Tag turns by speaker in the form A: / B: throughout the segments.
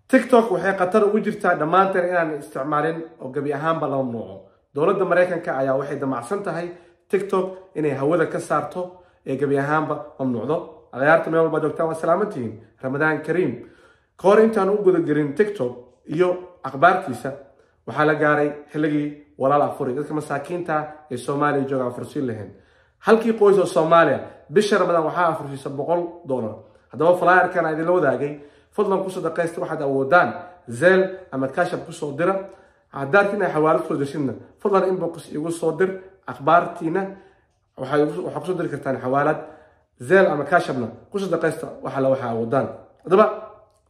A: تيك توك waxay qatar ugu jirtaa dhamaanteen inaan isticmaalin oo gabi ahaanba la mamnuuco dowladda Mareykanka ayaa waxay damacsan tahay TikTok inay hawada ka saarto ee gabi ahaanba mamnuucdo ciyaarta meel walba joogtaan waa salaamantiin Ramadaan Kariim koor intaan u guda gelin TikTok iyo akhbaartiisa waxaa la gaaray xilligii walaal afuri dadka masaakiinta ee Soomaaliya jooga fursiin lahayn halkii qoys oo Soomaaliya bisha Ramadaan waxaa afursiisa $100 hadaba flyerkan ay la wadaagay fadlan ku sadaqaysta waxaad awoodaan zeel ama kaashab ku soo dira عدارتنا حوالات سو دشنا فضلا انبوكس igu soo dir akhbaartina waxa ku soo diri kartaan xawaalad zeel ama kaashabna ku sadaqaysta waxa wadaan hadaba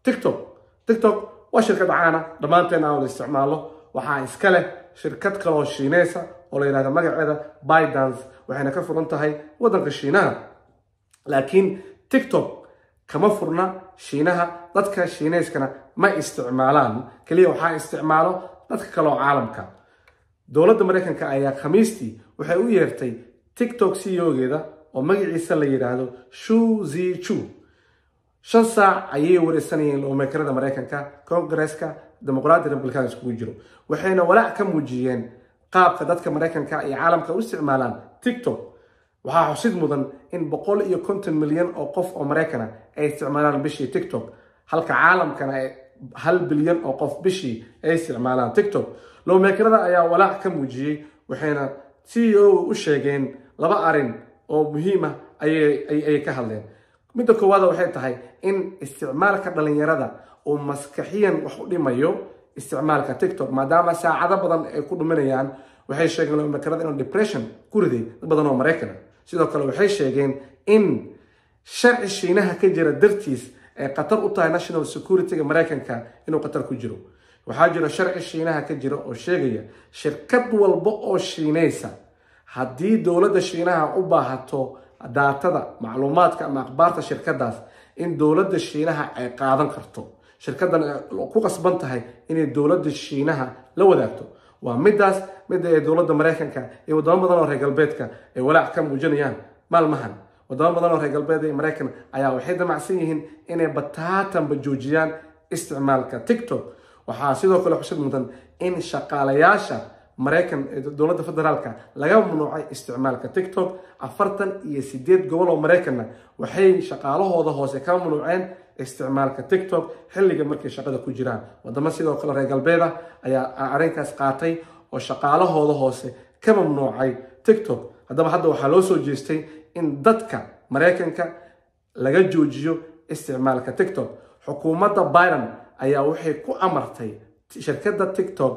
A: TikTok waa shirkad caana dhamaanteen aan isticmaalo waxa iska leh shirkad kale oo Shiineysa oo la yiraahdo magaceeda ByteDance waxayna ka furan tahay wadanka Shiinaha laakiin TikTok kama furna Shiinaha dadka Shiineyskana ma isticmaalaan kaliya waxa isticmaalo dadka kale oo caalamka dowladda Mareykanka ayaa Khamiistii waxay u yeertay TikTok CEO-geeda oo magaciisa la yiraahdo Shu Zhichu 5 saac ayay wareysanayeen oo meekarada Mareykanka Congress-ka Democratic Republican isku jiro waxayna walaac ka muujiyeen qaabka dadka Mareykanka iyo caalamka u isticmaalaan TikTok waxaa xusid mudan in 150 milyan oo qof oo Mareykan ay isticmaalaan bishii TikTok halka caalamkana ay 1 bilyan oo qof bishii ay isticmaalaan TikTok loo meekarada ayaa walaac ka muujiyay waxayna CEO u sheegeen laba arin oo muhiim ah ay ka hadleen midda koowaad waxay tahay in isticmaalka dhalinyarada oo maskaxiyan wax u dhimayo isticmaalka TikTok maadaama saacado badan ay ku dhuminayaan waxay sheegeen loo meekarada in depression ku riday dad badan oo Mareykan sidoo kale waxay sheegeen in sharci Shiinaha ka jira dartiis qatar u tahay national security-ga Mareykanka inuu qatar ku jiro waxaa jira sharci Shiinaha ka jira oo sheegaya shirkad walba oo Shiineysa haddii dowladda Shiinaha u baahato daatada macluumaadka ama akhbaarta shirkadaas in dowladda Shiinaha ay qaadan karto shirkadan ku qasban tahay inay dowladda Shiinaha la wadaagto waa midaas mid ay dowladda Mareykanka iyo wadamo badan oo reer galbeedka ay walaac ka muujinayaan maalmahan wadamo badan oo reer galbeed ee Mareykan ayaa waxay damacsan yihiin inay bataatan joojiyaan isticmaalka TikTok waxaa sidoo kale xusid mudan in shaqaalayaasha Mareykan ee dowladda federaalka laga mamnuucay isticmaalka TikTok 48 gobol oo Mareykan waxay shaqaalahooda hoose ka mamnuuceen isticmaalka TikTok xilliga markay shaqada ku jiraan wadamo sidoo kale reer galbeed ayaa arrinkaas qaatay oo shaqaalahooda hoose ka mamnuucay TikTok hadaba hadda waxaa loo soo jeestay in dadka Mareykanka laga joojiyo isticmaalka TikTok xukuumadda Biden ayaa waxay ku amartay shirkadda TikTok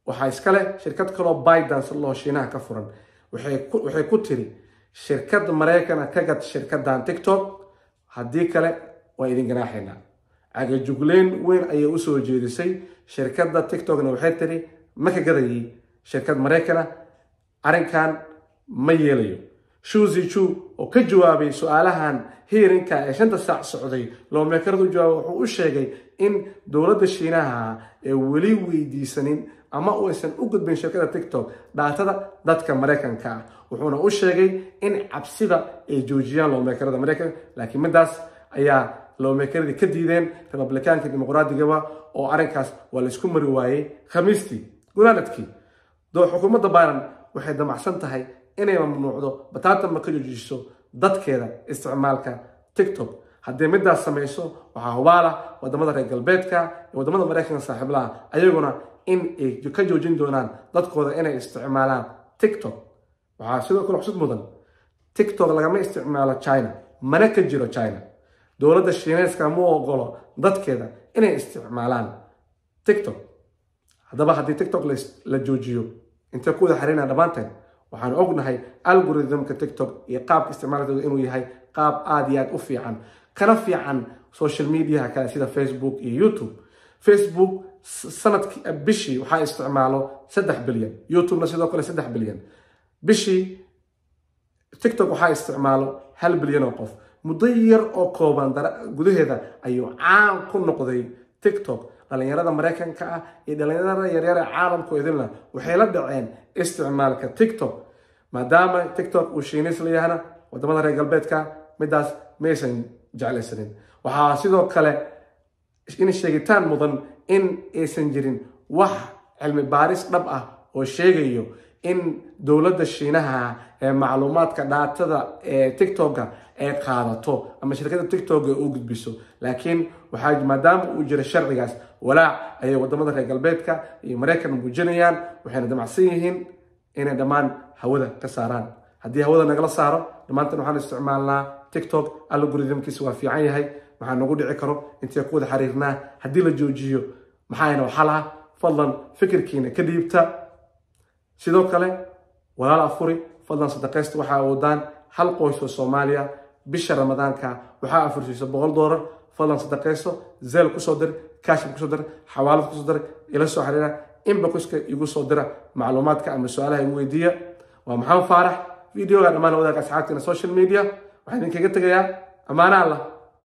A: waxa iska leh shirkad kale oo ByteDance loo Shiinaha ka furan waxay ku tiri shirkadda Mareykanka ka gad shirkaddan TikTok haddii kale waa idin ganaaxayna aga jugleen weyn ayay u soo jeedisay shirkadda TikTokna waxay tiri ma ka gadayay shirkad Mareykan arrinkan ma yeelayo Shu Zhichu oo ka jawaabay su'aalahan heerinka ee 5 saac socday loo meekaradu jawaab wuxuu u sheegay in dowladda Shiinaha ay wali weydiisanin ama aysan u gudbin shirkadda TikTok daatada dadka Mareykanka wuxuuna u sheegay in cabsida ay joojiyaan loo meekarada Mareykan laakiin midaas ayaa loo meekaradi ka diideen Republicaanka Dimuqraadiga oo arrinkaas waa la isku mari waayay Khamiistii gunaanadkii xukuumadda Biden waxay damacsan tahay inay mamnuucdo bataatan ma ka joojiso dadkeeda isticmaalka TikTok haddii midaas samayso waxaa hubaala wadamada reer galbeedka iyo wadamada Mareykanka saaxiiblaha ayaguna in ay ka joojin doonaan dadkooda inay isticmaalaan TikTok waxaa sidoo kale xusud mudan TikTok lagama isticmaalo China mana ka jiro China dowladda Shiineyska ma ogolo dadkeeda inay isticmaalaan TikTok hadaba haddii TikTok la joojiyo inta ku wada xariirna dhamaanteen waxaan ognahay algoritmka TikTok iyo qaabka isticmaalkooda inuu yahay qaab aad iyo aad u fiican kana fiican social media kale sida Facebook iyo YouTube Facebook sanadkii bishii waxa isticmaalo 3 bilyan YouTube sidoo kale 3 bilyan bishii TikTok waxa isticmaalo 1 bilyan oo qof muddo yar oo kooban gudaheeda ayuu caan ku noqday TikTok dhalinyarada Mareykanka iyo dhalinyarada yaryar ee caalamku idinla waxay la dhaceen isticmaalka TikTok maadaama TikTok uu Shiineys leeyahay wadamada reer galbeedka midaas meesan jeclaysanin waxaa sidoo kale in sheegitaan mudan in aysan jirin wax cilmi baaris dhab ah oo sheegayo in dowladda Shiinaha ee macluumaadka daatada ee TikTok-ga ay qaadato ama shirkadda TikTok u gudbiso laakiin waxa maadaama uu jiro sharcigaas walaac ay wadamada reer galbeedka iyo Mareykanka muujinayaan waxayna damacsan yihiin inay dhamaan hawada ka saaraan haddii hawada nagala saaro dhamaantan waxaan isticmaalnaa TikTok algoritmkiisa waa fiican yahay waxaan nagu dhici karo intii ku wada xiriirnaa haddii la joojiyo maxayna xalaa fadlan fikirkiina ka dhiibta sidoo kale walaal afuri fadlan sadaqaysta waxa wadaan hal qoys oo Soomaaliya bisha Ramadaanka waxa afursiisa $100 fadlan sadaqaysto zeel ku soo dir kaash ku soo dir xawaalad ku soo dir ila soo xiriira inboxka igu soo dira macluumaadka ama su'aalaha igu weydiiya waa maxaan faarax videoga dhamaan wadaag asxaabtina social media waxaan idinkaga tagayaa amaana Allah